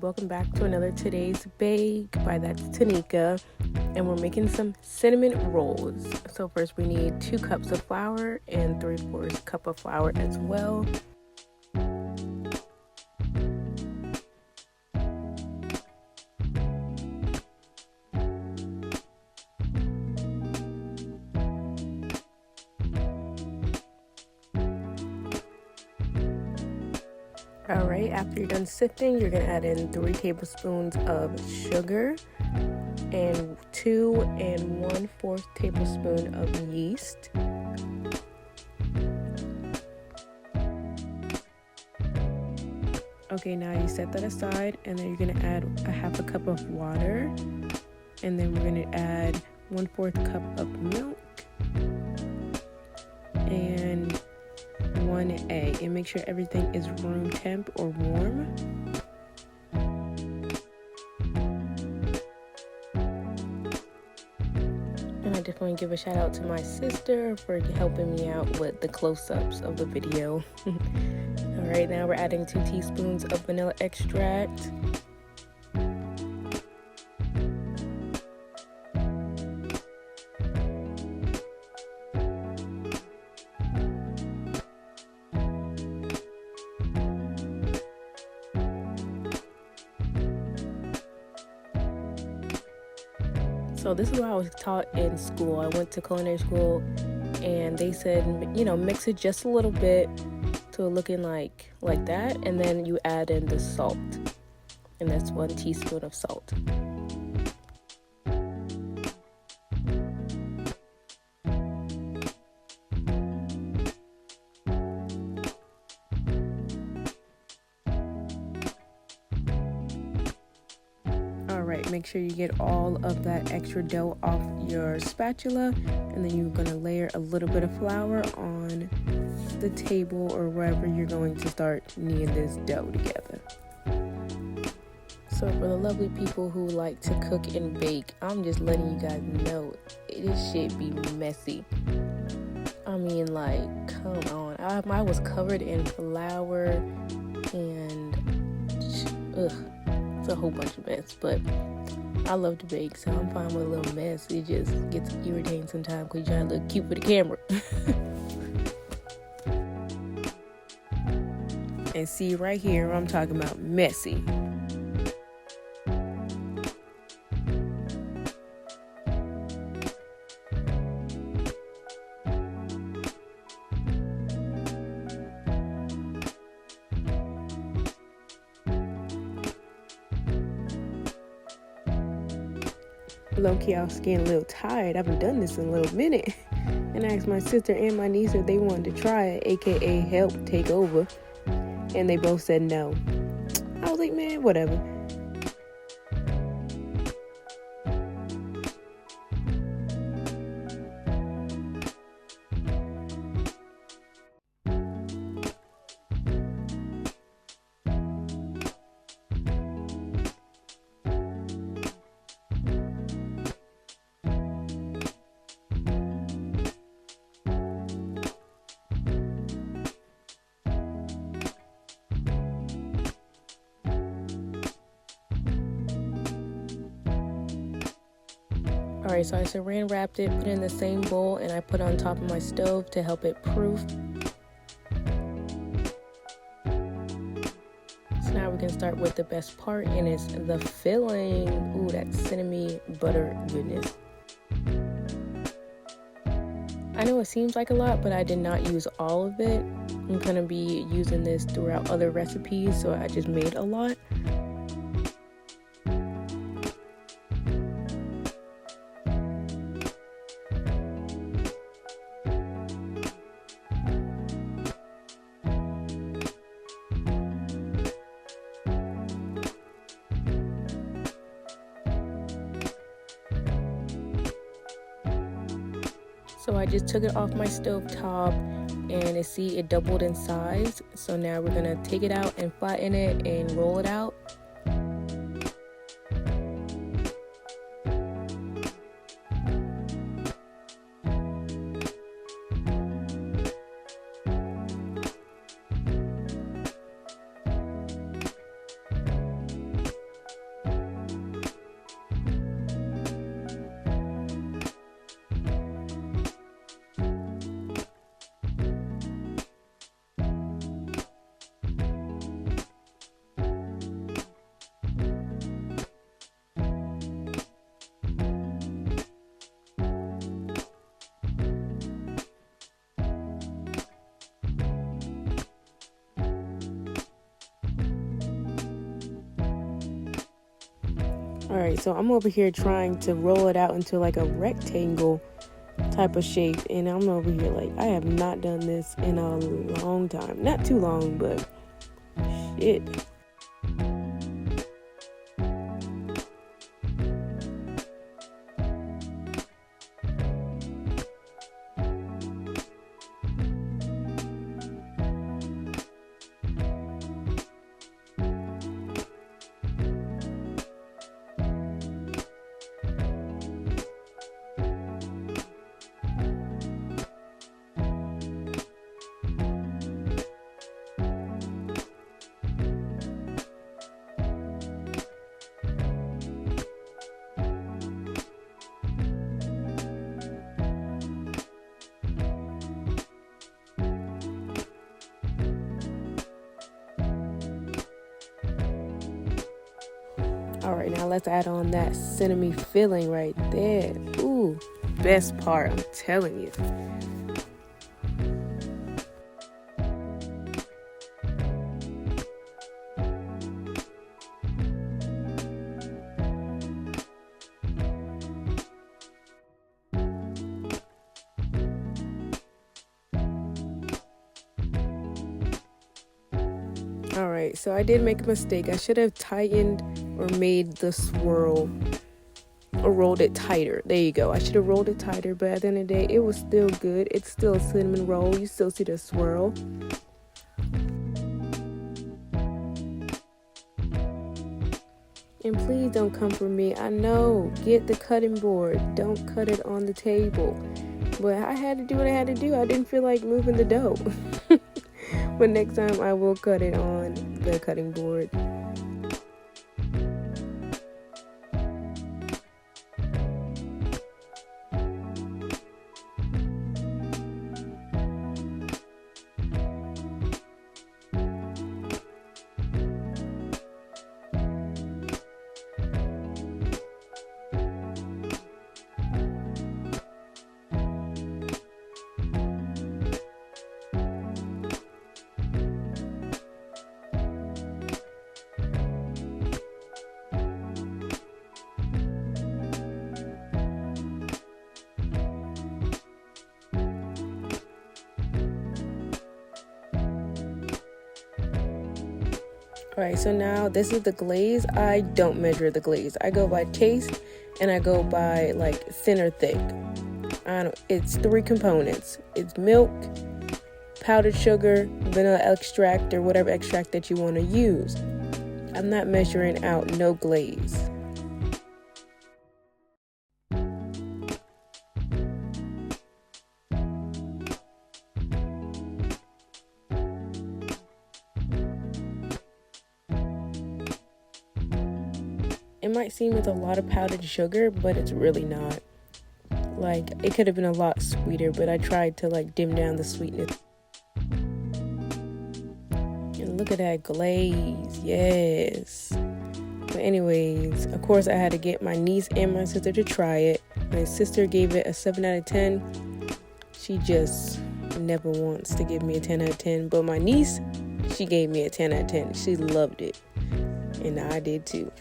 welcome back to another Today's Bake by That's Tanika, and we're making some cinnamon rolls. So first we need 2 cups of flour and 3/4 cup of flour as well. Alright, after you're done sifting, you're going to add in 3 tablespoons of sugar and 2 1/4 tablespoon of yeast. Okay, now you set that aside, and then you're going to add a 1/2 cup of water, and then we're going to add 1/4 cup of milk and 1 egg, and make sure everything is room temp or warm. And I definitely give a shout out to my sister for helping me out with the close-ups of the video. Alright, now we're adding 2 teaspoons of vanilla extract. So this is what I was taught in school. I went to culinary school, and they said, mix it just a little bit to looking like that, and then you add in the salt, and that's 1 teaspoon of salt. Alright, make sure you get all of that extra dough off your spatula, and then you're going to layer a little bit of flour on the table or wherever you're going to start kneading this dough together. So for the lovely people who like to cook and bake, I'm just letting you guys know this shit be messy. I mean, like, come on. I was covered in flour and it's a whole bunch of mess, but I love to bake, so I'm fine with a little mess. It just gets irritating sometimes because you're trying to look cute for the camera. And see right here, I'm talking about messy. Low-key, I was getting a little tired. I haven't done this in a little minute. And I asked my sister and my niece if they wanted to try it, aka help take over. And they both said no. I was like, man, whatever. Alright, so I saran wrapped it, put it in the same bowl, and I put it on top of my stove to help it proof. So now we can start with the best part, and it's the filling. Ooh, that cinnamon butter goodness. I know it seems like a lot, but I did not use all of it. I'm going to be using this throughout other recipes, so I just made a lot. So I just took it off my stove top, and see it doubled in size. So now we're gonna take it out and flatten it and roll it out. Alright, so I'm over here trying to roll it out into like a rectangle type of shape, and I'm over here like, I have not done this in a long time. Not too long, but shit. Alright, now let's add on that cinnamon filling right there. Ooh, best part, I'm telling you. Alright, so I did make a mistake. I should have tightened or made the swirl or rolled it tighter. There you go. I should have rolled it tighter, but at the end of the day, it was still good. It's still a cinnamon roll. You still see the swirl. And please don't come for me. I know, get the cutting board. Don't cut it on the table. But I had to do what I had to do. I didn't feel like moving the dough. But next time I will cut it on the cutting board. Alright, so now this is the glaze. I don't measure the glaze. I go by taste and I go by like thin or thick. It's 3 components. It's milk, powdered sugar, vanilla extract, or whatever extract that you want to use. I'm not measuring out no glaze. It might seem it's a lot of powdered sugar, but it's really not. Like, it could have been a lot sweeter, but I tried to like dim down the sweetness. And look at that glaze, yes. But anyways, of course I had to get my niece and my sister to try it. My sister gave it a 7 out of 10. She just never wants to give me a 10 out of 10. But my niece, she gave me a 10 out of 10. She loved it. And I did too.